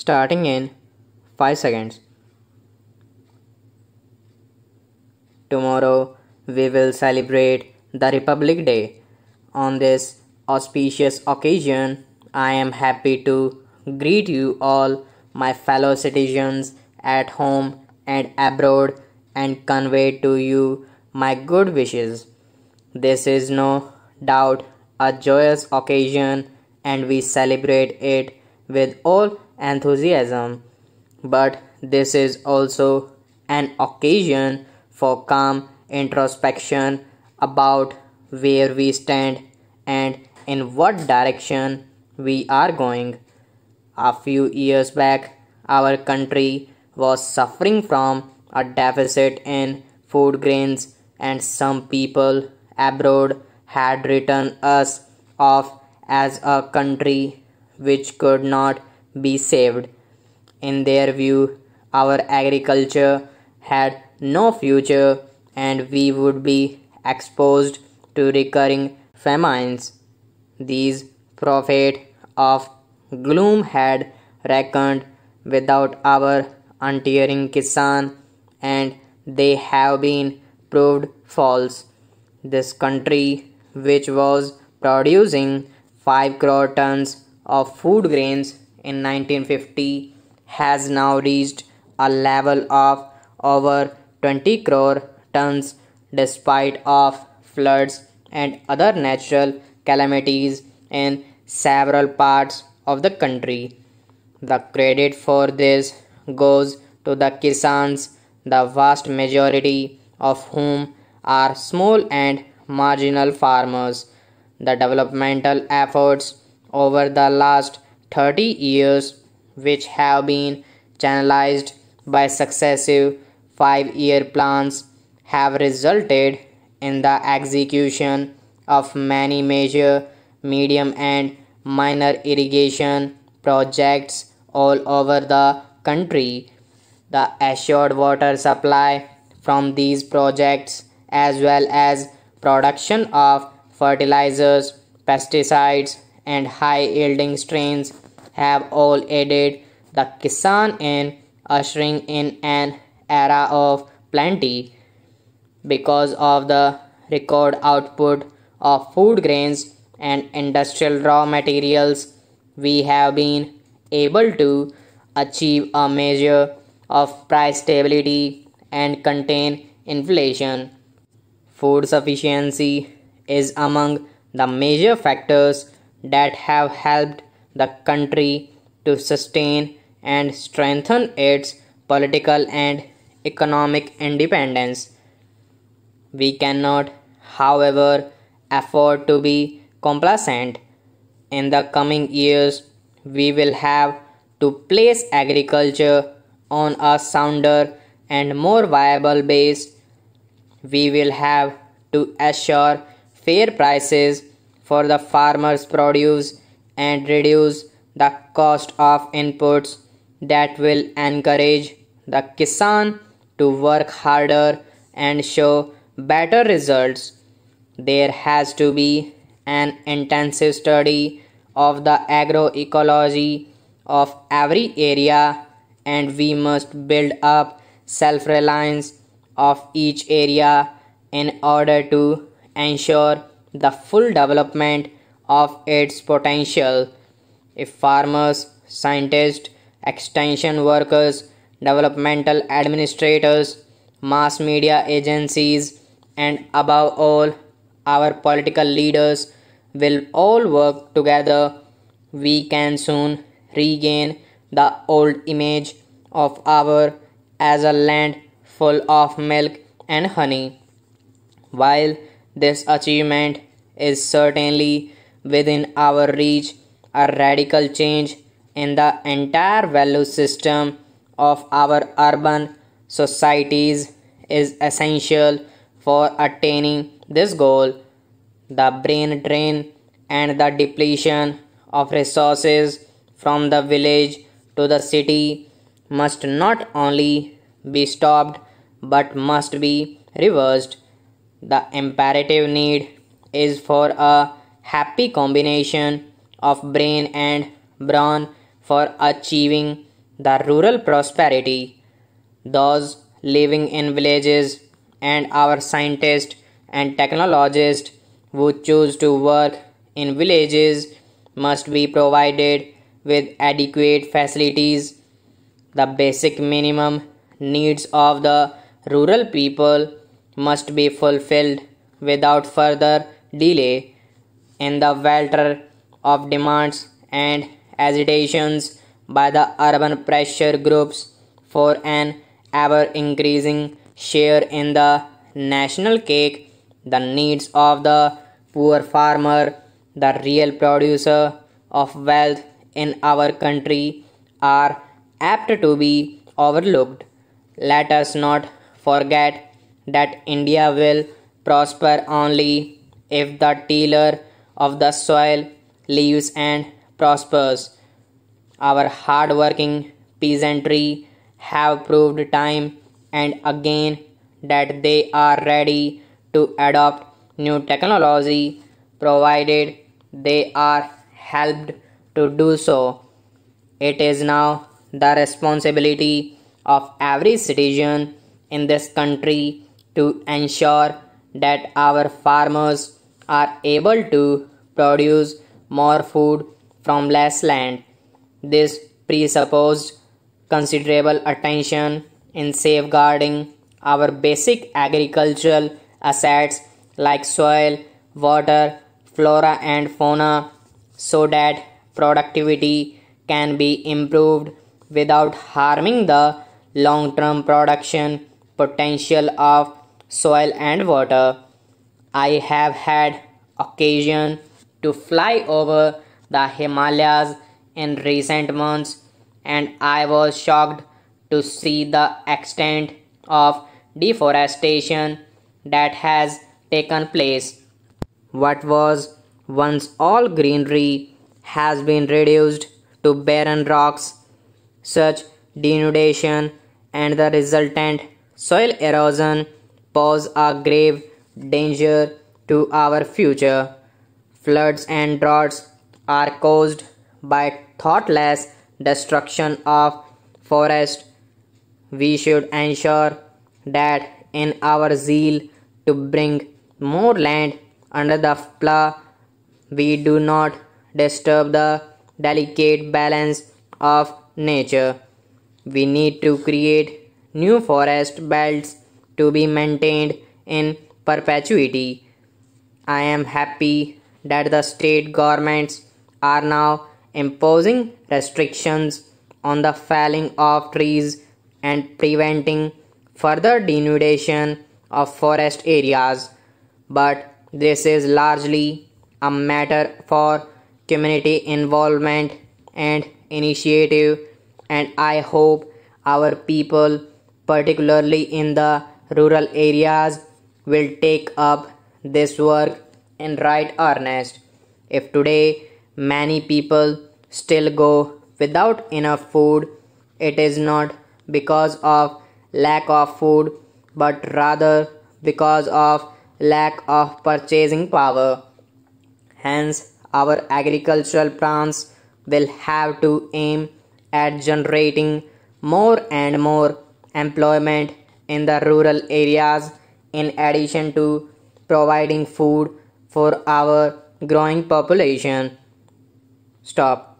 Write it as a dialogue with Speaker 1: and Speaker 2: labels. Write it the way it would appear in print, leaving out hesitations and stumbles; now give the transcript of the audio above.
Speaker 1: starting in 5 seconds. Tomorrow we will celebrate the Republic Day. On this auspicious occasion, I am happy to greet you all, my fellow citizens at home and abroad, and convey to you my good wishes. This is no doubt a joyous occasion, and we celebrate it with all enthusiasm. But this is also an occasion for calm introspection about where we stand and in what direction we are going. A few years back, our country was suffering from a deficit in food grains, and some people abroad had written us off as a country which could not be saved. In their view, our agriculture had no future and we would be exposed to recurring famines. These prophets of gloom had reckoned without our untiring Kisan, and they have been proved false. This country, which was producing 5 crore tons of food grains in 1950, has now reached a level of over 20 crore tons despite of floods and other natural calamities in several parts of the country. The credit for this goes to the Kisans, the vast majority of whom are small and marginal farmers. The developmental efforts over the last 30 years, which have been channelized by successive 5-year plans, have resulted in the execution of many major, medium, and minor irrigation projects all over the country. The assured water supply from these projects, as well as production of fertilizers, pesticides, and high yielding strains, have all aided the Kisan in ushering in an era of plenty. Because of the record output of food grains and industrial raw materials, we have been able to achieve a measure of price stability and contain inflation. Food sufficiency is among the major factors that have helped the country to sustain and strengthen its political and economic independence. We cannot, however, afford to be complacent. In the coming years, we will have to place agriculture on a sounder and more viable base. We will have to assure fair prices for the farmers' produce and reduce the cost of inputs that will encourage the Kisan to work harder and show better results. There has to be an intensive study of the agroecology of every area, and we must build up self-reliance of each area in order to ensure the full development of its potential. If farmers, scientists, extension workers, developmental administrators, mass media agencies, and above all, our political leaders will all work together, we can soon regain the old image of our as a land full of milk and honey. While this achievement is certainly within our reach, a radical change in the entire value system of our urban societies is essential for attaining this goal. The brain drain and the depletion of resources from the village to the city must not only be stopped but must be reversed. The imperative need is for a happy combination of brain and brawn for achieving the rural prosperity. Those living in villages and our scientists and technologists who choose to work in villages must be provided with adequate facilities. The basic minimum needs of the rural people must be fulfilled without further delay. In the welter of demands and agitations by the urban pressure groups for an ever increasing share in the national cake, the needs of the poor farmer, the real producer of wealth in our country, are apt to be overlooked. Let us not forget that India will prosper only if the tiller of the soil lives and prospers. Our hard-working peasantry have proved time and again that they are ready to adopt new technology provided they are helped to do so. It is now the responsibility of every citizen in this country to ensure that our farmers are able to produce more food from less land. This presupposed considerable attention in safeguarding our basic agricultural assets like soil, water, flora, and fauna so that productivity can be improved without harming the long term production potential of soil and water. I have had occasion to fly over the Himalayas in recent months and I was shocked to see the extent of deforestation that has taken place. What was once all greenery has been reduced to barren rocks. Such denudation and the resultant soil erosion pose a grave danger to our future. Floods and droughts are caused by thoughtless destruction of forest. We should ensure that in our zeal to bring more land under the plough, we do not disturb the delicate balance of nature. We need to create new forest belts to be maintained in perpetuity. I am happy that the state governments are now imposing restrictions on the felling of trees and preventing further denudation of forest areas. But this is largely a matter for community involvement and initiative, and I hope our people, particularly in the rural areas, will take up this work in right earnest. If today many people still go without enough food, it is not because of lack of food but rather because of lack of purchasing power. Hence, our agricultural plans will have to aim at generating more and more employment in the rural areas in addition to providing food for our growing population. Stop.